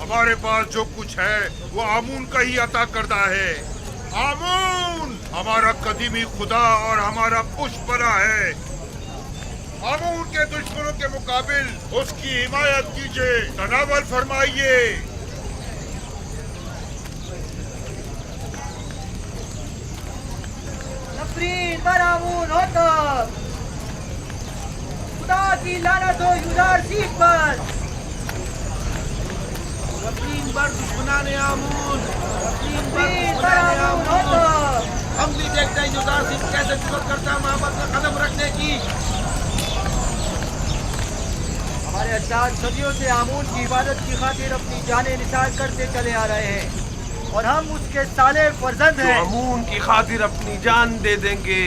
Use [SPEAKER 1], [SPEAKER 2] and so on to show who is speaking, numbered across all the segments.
[SPEAKER 1] हमारे पास जो कुछ है वो आमून का ही अता करता है। आमून हमारा कदीमी खुदा और हमारा पुष्पना है। आमून के दुश्मनों के मुकाबिल उसकी हिमायत कीजिए, तनावल फरमाइए।
[SPEAKER 2] नफरीन पर आमून हो तो खुदा की लानत हो युजार सीफ पर।
[SPEAKER 3] नफरीन पर दुश्मनाने आमून, नफरीन पर
[SPEAKER 2] नफरीन पर
[SPEAKER 3] दुश्मनाने
[SPEAKER 2] आमून हो तो
[SPEAKER 3] आमून। हम भी देखते हैं युजार सिर्फ कैसे जुर्रत करता है मोहब्बत में कदम रखने की।
[SPEAKER 2] हमारे अजदाद सदियों से आमून की इबादत की खातिर अपनी जानें निसार करते चले आ रहे हैं और हम उसके साले फर्जंद हैं।
[SPEAKER 4] आमून की खातिर अपनी जान दे देंगे।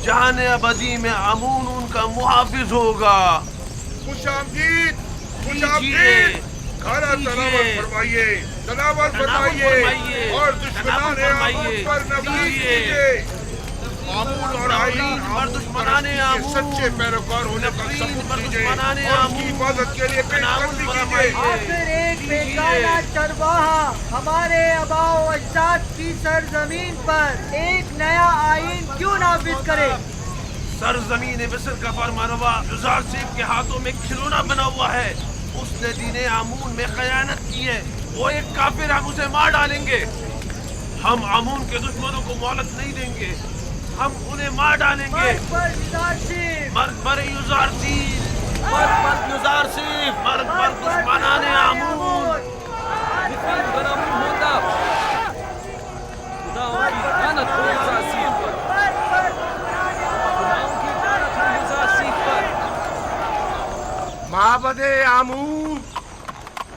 [SPEAKER 4] जान अबदी में आमून उनका मुहाफिज होगा।
[SPEAKER 1] खुशामदीद, खुशामदीद। खाना तनावल फरमाइए, तनावल फरमाइए और दुश्मनाने आमून पर नफरीत कीजिए। आमून और आईन और दुश्मनाने आमून सच्चे पैरोकार होने का सबूत दीजिए और उसकी हिफाजत के लिए पेशकदमी कीजिए।
[SPEAKER 2] आखिर एक बेगाना चरवाहा हमारे आबाओ अजदाद की सरजमीन पर एक नया आईन क्यों नाफिज करे?
[SPEAKER 4] सरजमीन मिस्र का फरमानवा युजार सीफ के हाथों में खिलौना बना हुआ है। उसने दीने आमून में खयानत की है। वो एक काफिर, हम उसे मार डालेंगे। हम आमून के दुश्मनों को मोहलत नहीं देंगे, हम उन्हें मार डालेंगे।
[SPEAKER 2] मर्द पर युजार सीफ,
[SPEAKER 4] मर्द पर युजार सीफ, मर्द पर युजार सीफ, मर्द पर दुश्मनाने आमून।
[SPEAKER 5] माबदे आमून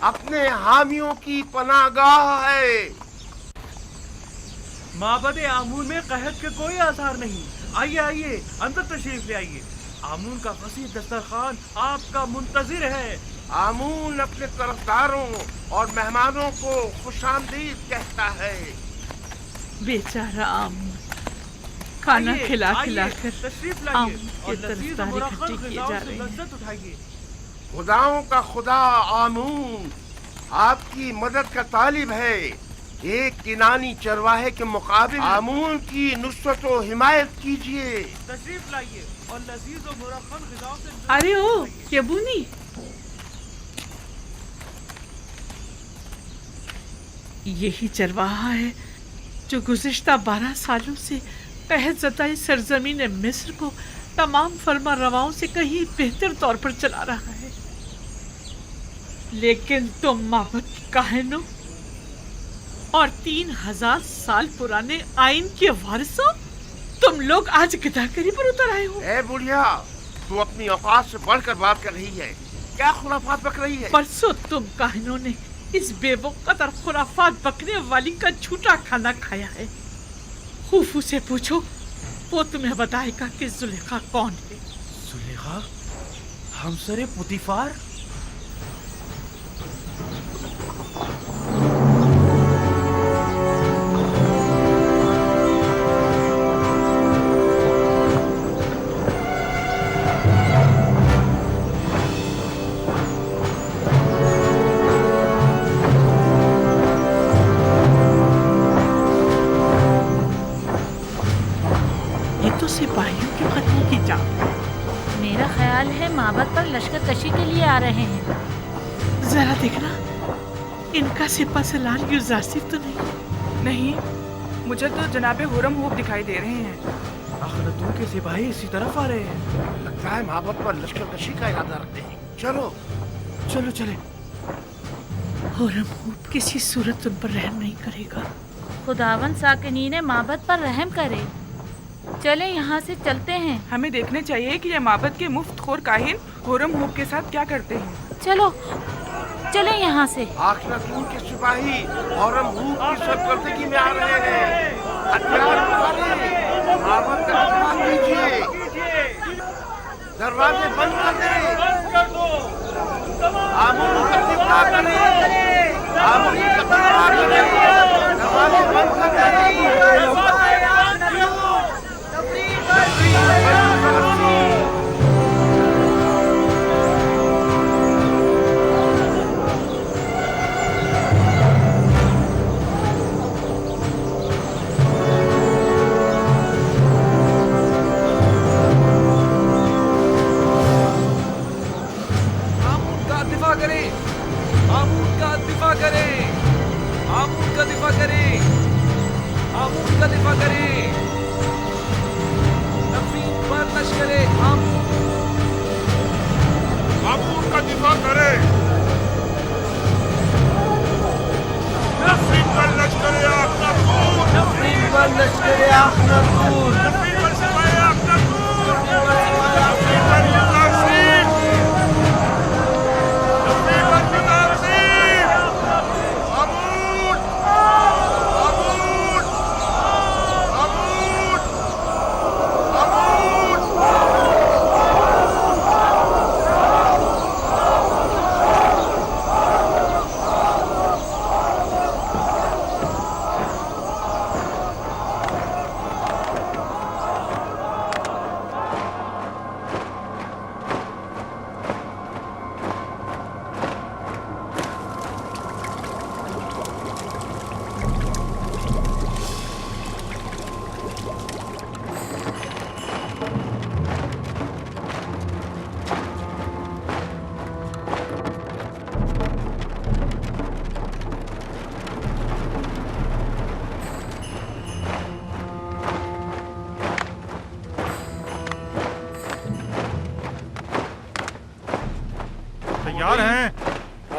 [SPEAKER 5] अपने हामियों की पनागाह है।
[SPEAKER 6] माबदे आमून में कहत के कोई आसार नहीं। आइए आइए, अंदर तशरीफ ले आइए। आमून का वसीह दस्तरखान आपका मुंतजिर है।
[SPEAKER 5] आमून अपने तरफदारों और मेहमानों को खुशामदीद कहता है।
[SPEAKER 7] बेचारा आमून खाना
[SPEAKER 6] आइए,
[SPEAKER 7] खिला
[SPEAKER 6] आइए,
[SPEAKER 7] खिला कर
[SPEAKER 6] तशरीफ
[SPEAKER 7] आम
[SPEAKER 6] लाइए
[SPEAKER 7] के
[SPEAKER 6] और लजीज
[SPEAKER 7] तरफदारी
[SPEAKER 6] मुरक्कब
[SPEAKER 7] इकट्ठी की
[SPEAKER 6] ग़िज़ाओं
[SPEAKER 7] जा
[SPEAKER 6] से
[SPEAKER 7] रही है।
[SPEAKER 6] लज्जत उठाइए।
[SPEAKER 5] खुदाओं का खुदा आमून आपकी मदद का तालिब है। एक किनानी चरवाहे के मुकाबिल आमून की नुसरत व हिमायत कीजिए।
[SPEAKER 6] तशरीफ लाइए और लजीज और मुरक्कब ग़िज़ाओं से लज्जत
[SPEAKER 7] अरे ओ
[SPEAKER 6] उठाइए।
[SPEAKER 7] यबूनी, यही चरवाहा है जो गुज़िश्ता 12 सालों से कहत ज़दाई सरजमीन मिस्र को तमाम फर्मा रवाओं से कहीं बेहतर तौर पर चला रहा है। लेकिन तुम माबद की काहिनों और 3000 साल पुराने आइन के वारिसों, तुम लोग आज गिदाकरी पर उतर आए हो।
[SPEAKER 5] ए बुढ़िया, तू अपनी औकात से बढ़कर बात कर रही है। क्या खुराफात बक रही है?
[SPEAKER 7] परसों तुम काहिनों ने इस बेवकूफ़ और खुराफात बकने वाली का झूठा खाना खाया है। खूफू से पूछो, वो तुम्हें बताएगा कि जुलेखा कौन है।
[SPEAKER 6] सुलेखा, हमसरे पुतीफार।
[SPEAKER 7] ये तो सिपाहियों के कत्ल की जान।
[SPEAKER 8] मेरा ख्याल है माबद पर लश्कर कशी के लिए आ रहे हैं।
[SPEAKER 7] जरा देखना, इनका सिपा सलार युजासिफ तो नहीं?
[SPEAKER 9] नहीं, मुझे तो जनाबे हुरम हूब दिखाई दे रहे हैं।
[SPEAKER 6] अखनतून के सिपाही इसी तरफ आ रहे हैं।
[SPEAKER 5] लगता है मोहब्बत पर लश्कर कशी का इरादा रखते हैं। चलो
[SPEAKER 6] चलो चले।
[SPEAKER 7] हुरम हूब किसी सूरत उन पर रहम नहीं करेगा।
[SPEAKER 8] खुदावन साकिनीन माबद पर रहम करे। चले यहाँ से चलते हैं।
[SPEAKER 9] हमें देखने चाहिए कि ये माबद के मुफ्त खोर काहिन हुरम हूब के साथ क्या करते हैं।
[SPEAKER 8] चलो चले यहाँ से।
[SPEAKER 5] आखिरतून के सिपाही हुरम हूब की सरकर्दगी में आ रहे हैं। हथियार उठाइए, माबद का दरवाजा कीजिए, दरवाजे बंद कर दें। आमून का दिफा करें, आमून का दिफा करें, दरवाजे बंद कर दें।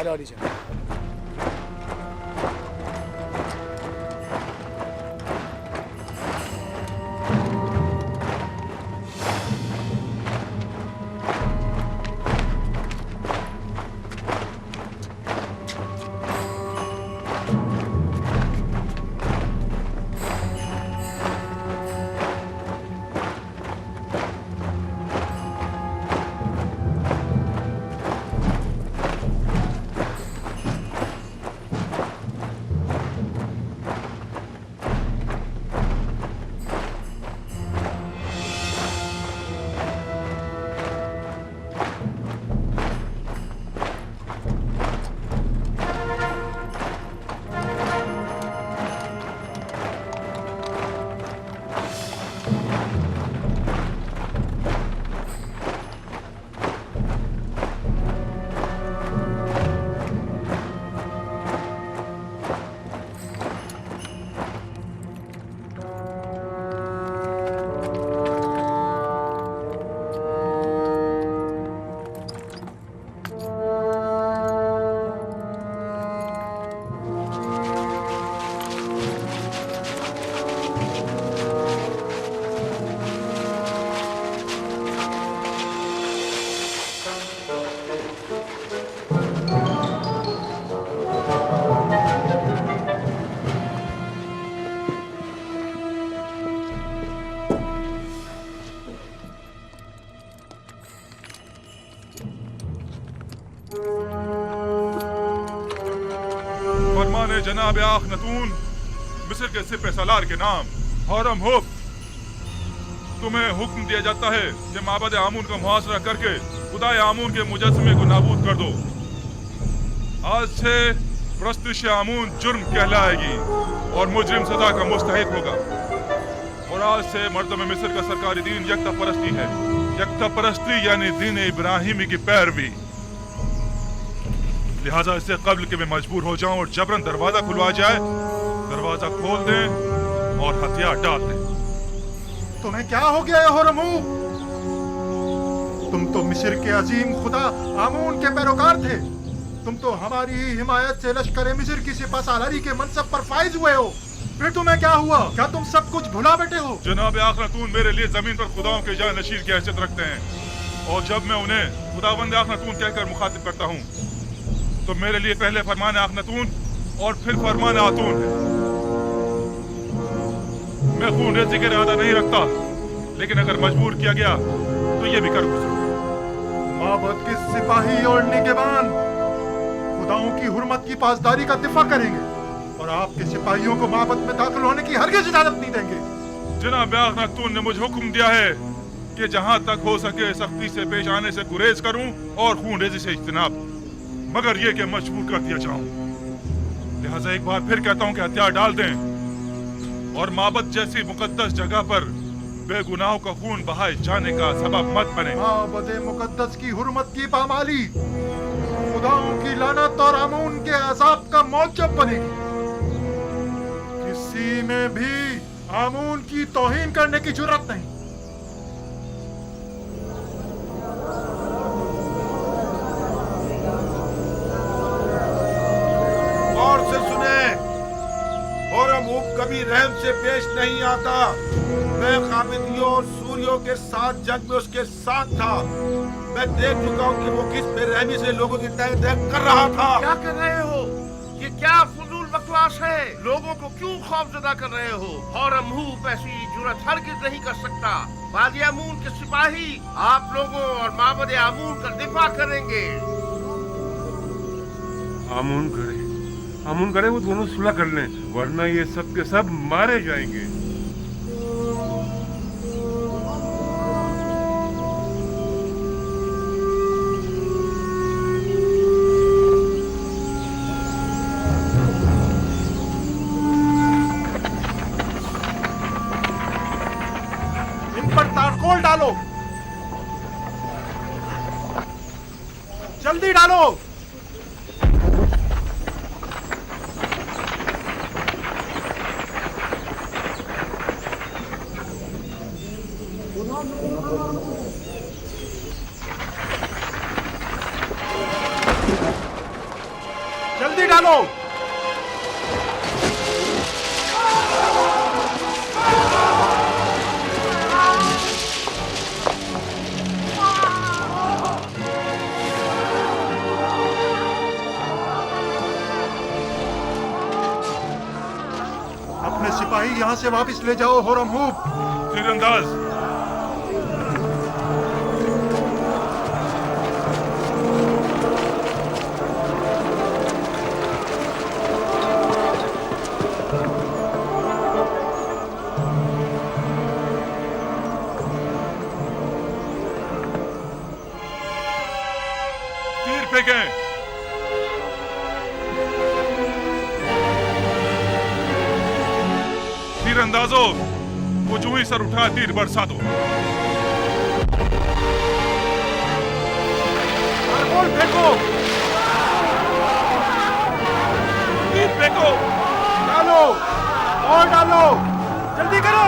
[SPEAKER 10] वाली चल।
[SPEAKER 1] फरमाने जनाब आखनतून मिस्र के सिपह सालार के नाम हरम हुब, तुम्हें हुक्म दिया जाता है कि माबद आमून का मुहासरा करके खुदाए आमून के मुजस्समे को नाबूद कर दो। आज से परस्तिश आमून जुर्म कहलाएगी और मुजरिम सजा का मुस्तहिक होगा। और आज से मर्दम मिस्र का सरकारी दीन यकता परस्ती है। यकता परस्ती यानी दीन इब्राहिमी की पैरवी। लिहाजा इससे कब्ल के मैं मजबूर हो जाऊं और जबरन दरवाजा खुलवा जाए, दरवाजा खोल दें और हथियार डाल दें।
[SPEAKER 11] तुम्हें क्या हो गया है होरमू? तुम तो मिस्र के अजीम खुदा आमून के पैरोकार थे। तुम तो हमारी ही हिमायत से लश्कर मिस्र की सिपह सालारी के मनसब पर फाइज हुए हो। फिर तुम्हें क्या हुआ? क्या तुम सब कुछ भुला बैठे हो?
[SPEAKER 1] जनाब आखनतून मेरे लिए जमीन पर खुदाओं के जान नशीर की हैसियत रखते हैं और जब मैं उन्हें खुदावंद आखनतून कहकर मुखातिब करता हूँ तो मेरे लिए पहले फरमान आखनतून और फिर फरमान आतून है। मैं खून रेज़ी का इरादा नहीं रखता, लेकिन अगर मजबूर किया गया तो ये भी कर गुजरूं।
[SPEAKER 11] माबद के सिपाही और निगहबान खुदाओं की हुर्मत की पासदारी का दिफा करेंगे और आपके सिपाहियों को माबद में दाखिल होने की हरगिज़ इजाजत नहीं देंगे।
[SPEAKER 1] जनाब आखनतून ने मुझे हुक्म दिया है कि जहां तक हो सके सख्ती से पेश आने से गुरेज करूं और खून रेज़ी से इज्तनाब, मगर ये कि मजबूर कर दिया जाऊं। लिहाजा एक बार फिर कहता हूं कि हथियार डाल दें और माबद जैसी मुकद्दस जगह पर बेगुनाहों का खून बहाए जाने का सबब मत बने।
[SPEAKER 11] माबद मुकद्दस की हुर्मत की पामाली खुदाओं की लानत और आमून के अजाब का मौजब बनेगी। किसी में भी आमून की तौहीन करने की जुर्रत नहीं।
[SPEAKER 4] गौर से सुने, होरम हुब कभी रहम से पेश नहीं आता। मैं खामिदियों और सूरियों के साथ जंग में उसके साथ था। मैं देख चुका हूँ कि वो किस बेरहमी से लोगों की तय तय कर रहा था। क्या कर रहे हो? ये क्या फजूल बकवास है? लोगों को क्यों खौफजदा कर रहे हो? होरम हुब ऐसी जुर्रत हरगिज़ नहीं कर सकता। वादी आमून के सिपाही आप लोगों और माबद आमून का दिफा करेंगे।
[SPEAKER 12] आमून करे वो दोनों सुलह कर लें, वरना ये सब के सब मारे जाएंगे।
[SPEAKER 11] इन पर तारकोल डालो, जल्दी डालो।
[SPEAKER 4] डालो।
[SPEAKER 11] अपने सिपाही यहाँ से वापस ले जाओ होरमहूब।
[SPEAKER 12] तीरंदाज तीर फेंकें। तीरंदाजों, वो जो ही सर उठा तीर बरसा दो।
[SPEAKER 4] कारगोल फेंको।
[SPEAKER 12] तीर फेंको।
[SPEAKER 4] डालो और डालो, जल्दी करो।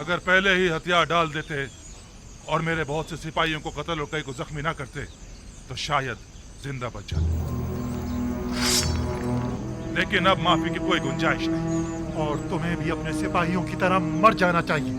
[SPEAKER 12] अगर पहले ही हथियार डाल देते और मेरे बहुत से सिपाहियों को कत्ल और कई को जख्मी ना करते तो शायद जिंदा बच जाते, लेकिन अब माफी की कोई गुंजाइश नहीं।
[SPEAKER 11] और तुम्हें भी अपने सिपाहियों की तरह मर जाना चाहिए।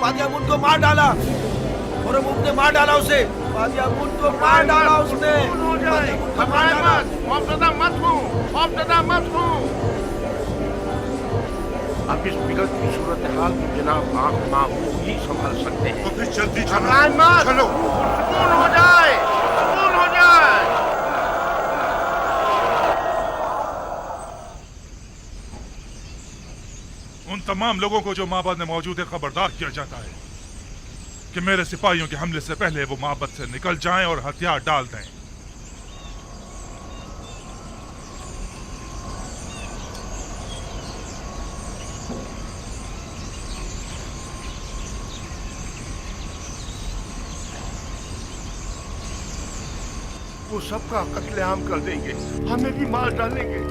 [SPEAKER 3] बादियामुन को मार डाला, होरमुब ने मार डाला उसे। बादियामुन को मार डाला उसने।
[SPEAKER 4] हो जाए, घबराए मत, खौफजदा मत हो, खौफजदा मत हो। अब इस बिगड़ की सूरत हाल को जनाब आंख माहूद ही संभाल सकते हैं।
[SPEAKER 1] तो फिर जल्दी
[SPEAKER 4] घबराए मत,
[SPEAKER 1] चलो।
[SPEAKER 4] सुकून हो जाए, सुकून हो जाए।
[SPEAKER 12] उन तमाम लोगों को जो माबद में मौजूद है खबरदार किया जाता है कि मेरे सिपाहियों के हमले से पहले वो माबद से निकल जाएं और हथियार डाल दें।
[SPEAKER 4] वो सबका कत्लेआम कर देंगे, हमें भी मार डालेंगे।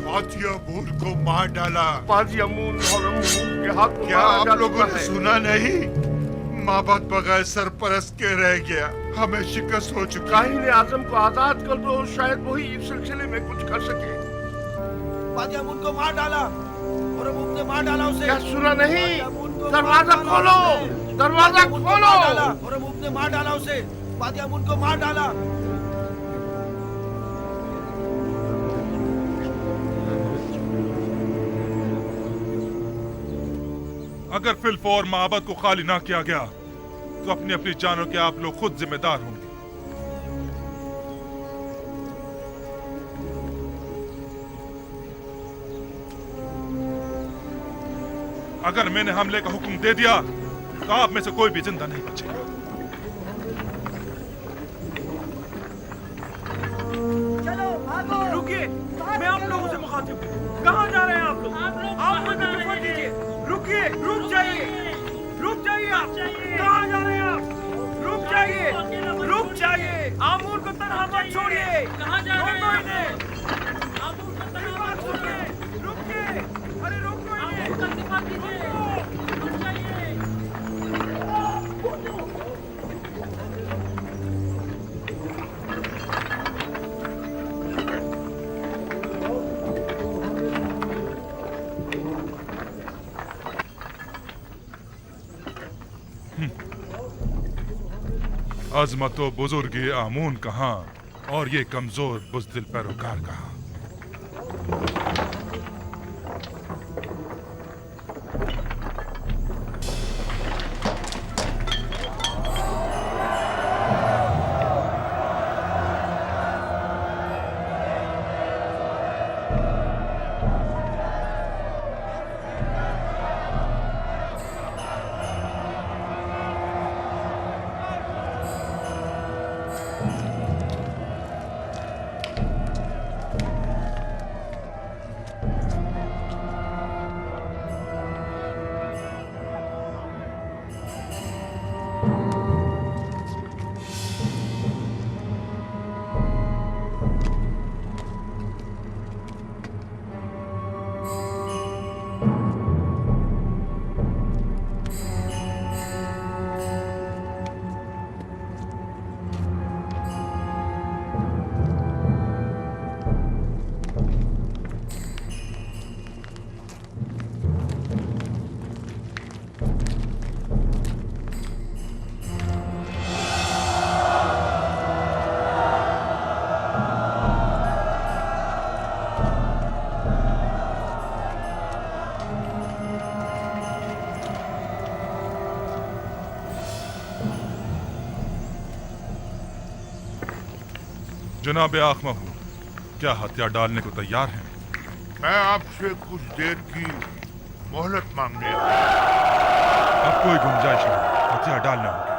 [SPEAKER 1] बादियामुन को मार डाला।
[SPEAKER 4] बादियामुन होरमुब के हाथ
[SPEAKER 1] क्या आप लोगों ने सुना नहीं? माबद बगैर सरपरस्त के रह गया, हमें शिकस्त हो चुकी।
[SPEAKER 4] काहिन आजम को आजाद कर दो, शायद वही इस सिलसिले में कुछ कर सके।
[SPEAKER 3] बादियामुन को मार डाला, होरमुब ने मार डाला उसे।
[SPEAKER 4] क्या सुना नहीं? दरवाजा खोलो, दरवाजा खोलो।
[SPEAKER 3] होरमुब ने मार डाला उसे। बादियामुन को मार डाला।
[SPEAKER 12] अगर फिलफौर माबद को खाली ना किया गया तो अपनी अपनी जानों के आप लोग खुद जिम्मेदार होंगे। अगर मैंने हमले का हुक्म दे दिया तो आप में से कोई भी जिंदा नहीं बचेगा।
[SPEAKER 6] रुकिए, मैं आप लोगों से मुखातिब हूँ। कहाँ जा रहे हैं आप लोग? आप मुझे खबर दीजिए। रुकिए, रुक जाइए, रुक जाइए आप। कहाँ जा रहे हैं आप? रुक जाइए, रुक जाइए। आमूर को तनहा मत छोड़िए। कहाँ जा रहे हैं? आमूर को तनहा मत छोड़िए। रुकिए, अरे रुको इन्हें। आमूर का दिफा कीजिए। रुक जाइए।
[SPEAKER 12] अजमतो बुजुर्गी आमून कहाँ और ये कमजोर बुज़दिल पैरोकार कहाँ? जनाब आख महू, क्या हथियार डालने को तैयार हैं?
[SPEAKER 1] मैं आपसे कुछ देर की मोहलत मांगने आया।
[SPEAKER 12] अब कोई गुंजाइश नहीं, हथियार डालने होंगे।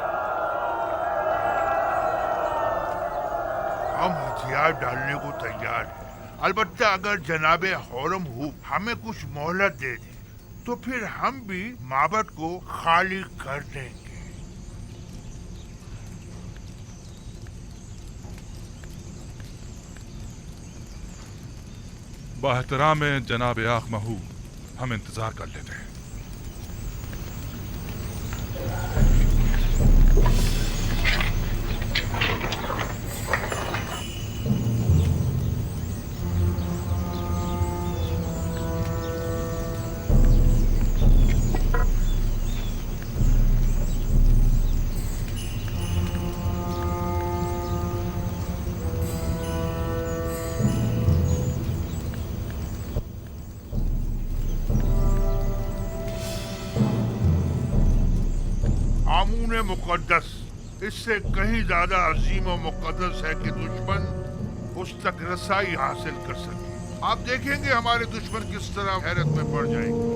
[SPEAKER 1] हम हथियार डालने को तैयार हैं, अलबत्ता अगर जनाबे हौरम हूब हमें कुछ मोहलत दे दे तो फिर हम भी माबद को खाली कर देंगे।
[SPEAKER 12] बाहतराम जनाब आख महू, हम इंतजार कर लेते हैं।
[SPEAKER 1] आमून मुकद्दस इससे कहीं ज्यादा अजीम और मुकद्दस है कि दुश्मन उस तक रसाई हासिल कर सके। आप देखेंगे हमारे दुश्मन किस तरह हैरत में पड़ जाएंगे।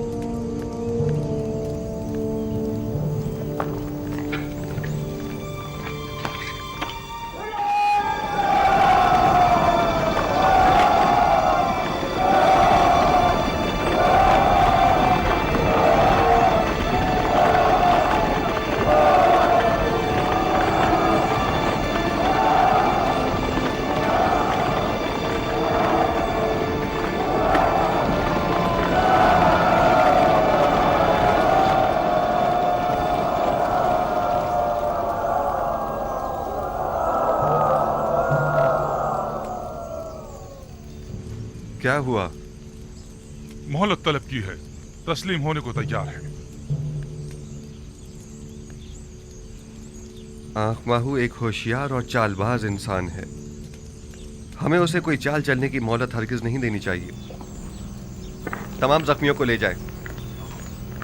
[SPEAKER 13] क्या हुआ?
[SPEAKER 12] मोहलत तलब की है, तस्लीम होने को तैयार है।
[SPEAKER 13] आंख माहू एक होशियार और चालबाज इंसान है, हमें उसे कोई चाल चलने की मोहलत हरगिज नहीं देनी चाहिए। तमाम जख्मियों को ले जाएं।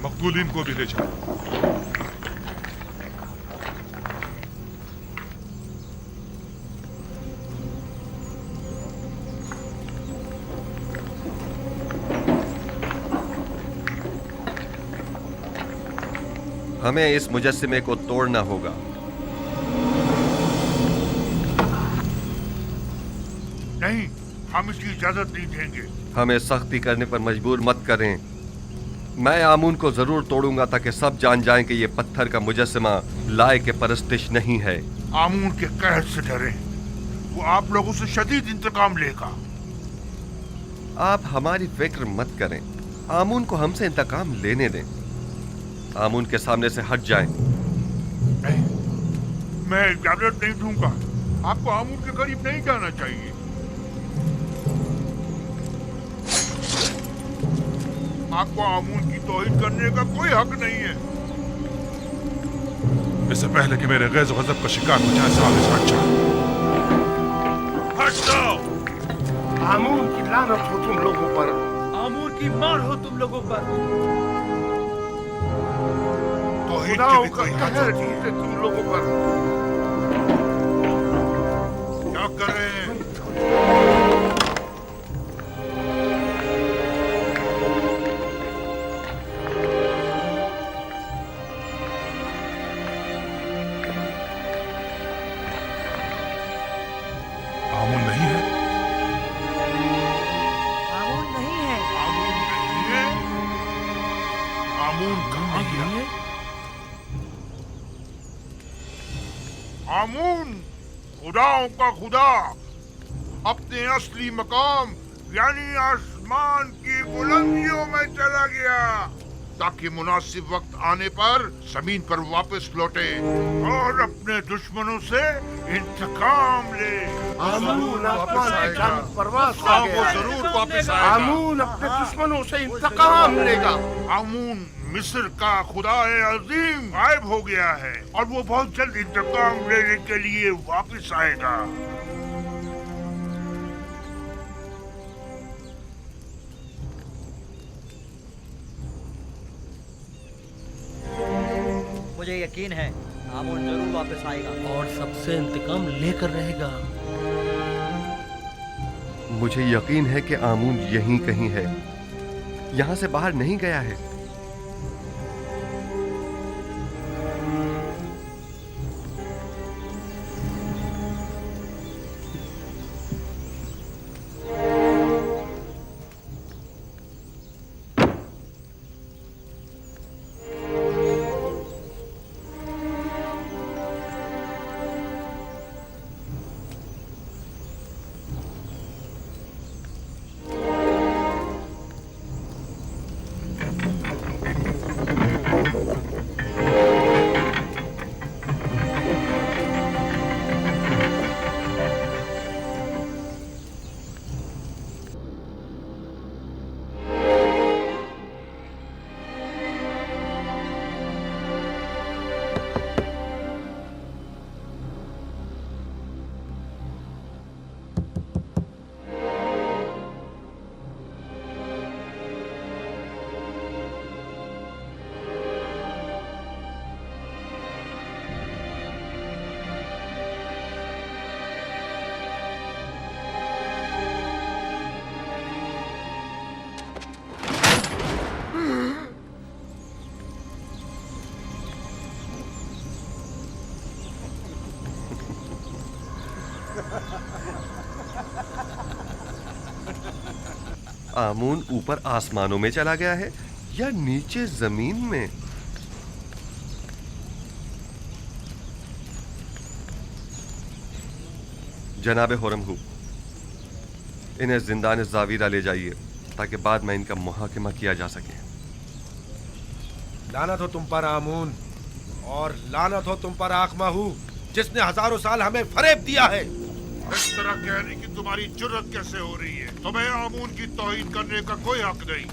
[SPEAKER 12] मकबूलीन को भी ले जाएं।
[SPEAKER 13] हमें इस मुजस्सिमे को तोड़ना होगा।
[SPEAKER 1] नहीं, हम इसकी इजाजत नहीं देंगे।
[SPEAKER 13] हमें सख्ती करने पर मजबूर मत करें। मैं आमून को जरूर तोड़ूंगा ताकि सब जान जाएं कि ये पत्थर का मुजस्सिमा लाए के परस्तिश नहीं है।
[SPEAKER 1] आमून के कहर से डरें, वो आप लोगों से शदीद इंतकाम लेगा।
[SPEAKER 13] आप हमारी फिक्र मत करें, आमून को हमसे इंतकाम लेने दें। आमून के सामने से हट जाएं।
[SPEAKER 1] नहीं, मैं इजाजत नहीं दूंगा। आपको आमून के करीब नहीं जाना चाहिए। आपको आमून की तौहीद करने का कोई हक नहीं है।
[SPEAKER 12] इससे पहले कि मेरे गैज़ गज़ब का शिकार हो जाए, सामने से हट जाओ।
[SPEAKER 1] हट जाओ।
[SPEAKER 4] आमून की लानत हो तुम लोगों पर।
[SPEAKER 6] आमून की मार हो तुम लोगों पर।
[SPEAKER 4] खुदाओं का कहर है तुम लोगों पर।
[SPEAKER 1] क्या कर रहे हैं?
[SPEAKER 12] आमून नहीं है।
[SPEAKER 2] आमून नहीं है।
[SPEAKER 1] आमून नहीं है। आमून कहाँ गया? आमून खुदाओं का खुदा अपने असली मकाम यानी आसमान की बुलंदियों में चला गया ताकि मुनासिब वक्त आने पर जमीन पर वापस लौटे और अपने दुश्मनों से इंतकाम ले।
[SPEAKER 4] आमून आसमान की जानब परवाज़ कर गया।
[SPEAKER 1] वो जरूर वापस आएगा।
[SPEAKER 4] आमून अपने दुश्मनों से इंतकाम लेगा।
[SPEAKER 1] आमून मिस्र का खुदाए अजीम गायब हो गया है और वो बहुत जल्द इंतकाम लेने के लिए वापस आएगा।
[SPEAKER 2] मुझे यकीन है आमून जरूर वापस आएगा
[SPEAKER 7] और सबसे इंतकाम लेकर रहेगा।
[SPEAKER 13] मुझे यकीन है कि आमून यहीं कहीं है, यहां से बाहर नहीं गया है। आमून ऊपर आसमानों में चला गया है या नीचे जमीन में? जनाब हुरमहू, इन्हें जिंदान जावीरा ले जाइए ताकि बाद में इनका मुहाकिमा किया जा सके।
[SPEAKER 3] लानत हो तुम पर आमून, और लानत हो तुम पर आखमाहू, जिसने हजारों साल हमें फरेब दिया है।
[SPEAKER 1] इस तरह कहने की तुम्हारी जुर्रत कैसे हो रही है? तुम्हें आमून की तौहीन करने का कोई हक नहीं।